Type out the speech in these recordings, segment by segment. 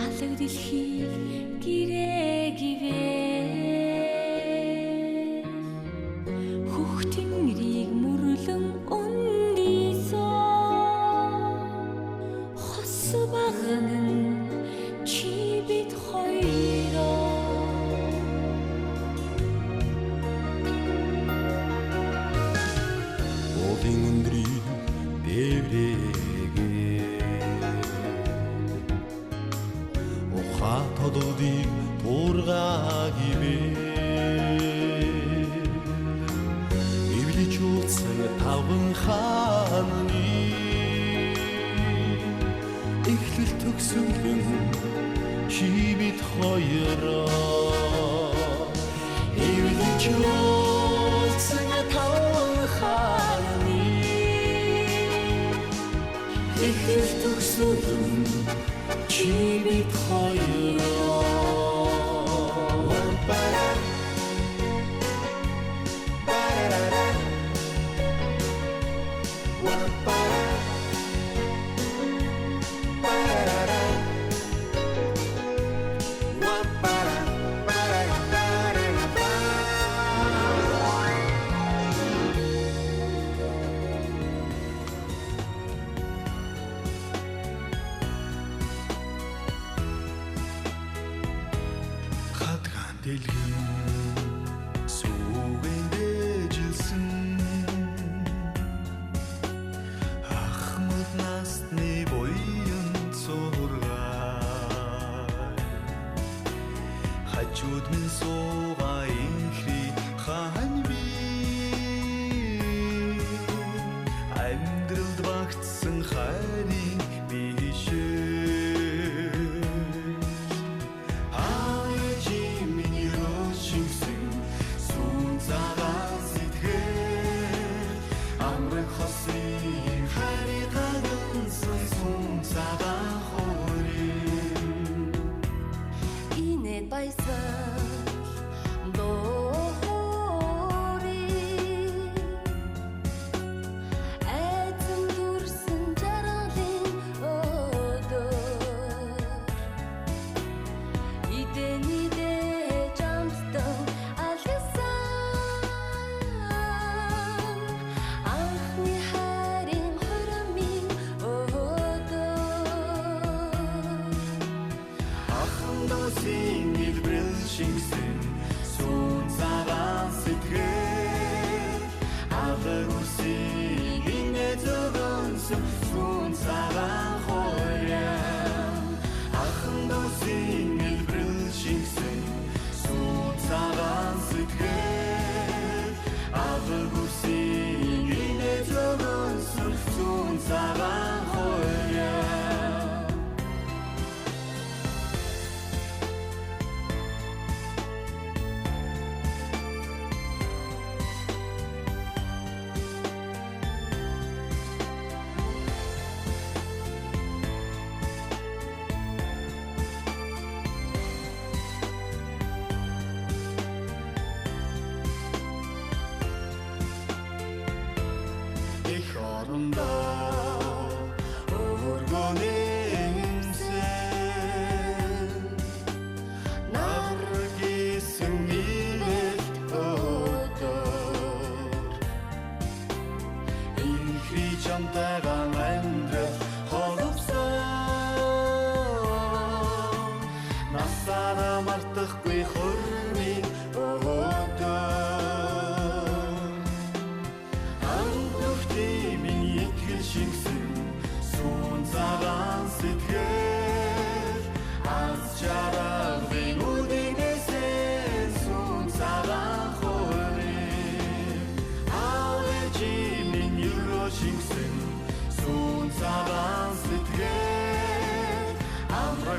алаг дэлхийг гэрээгивэ Тэнгэрийг мөрлөн ундийсон хос баган чи бид хоёроо Уулын өндрийг дэврээгээ ухаан толгодыг буургаагивэ Чулсан таван хааны эхлэл төгсгөн чи бид хоёроо Эвлэн чулсан таван хааны эхлэл төгсгөн чи бид хоёроо Дэлгэн сүүгэндээ жилсэн ахмад насны буян цургай хажууд минь суугаа инхри хаан би амьдралд багтсан хайрын бишээ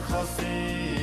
Così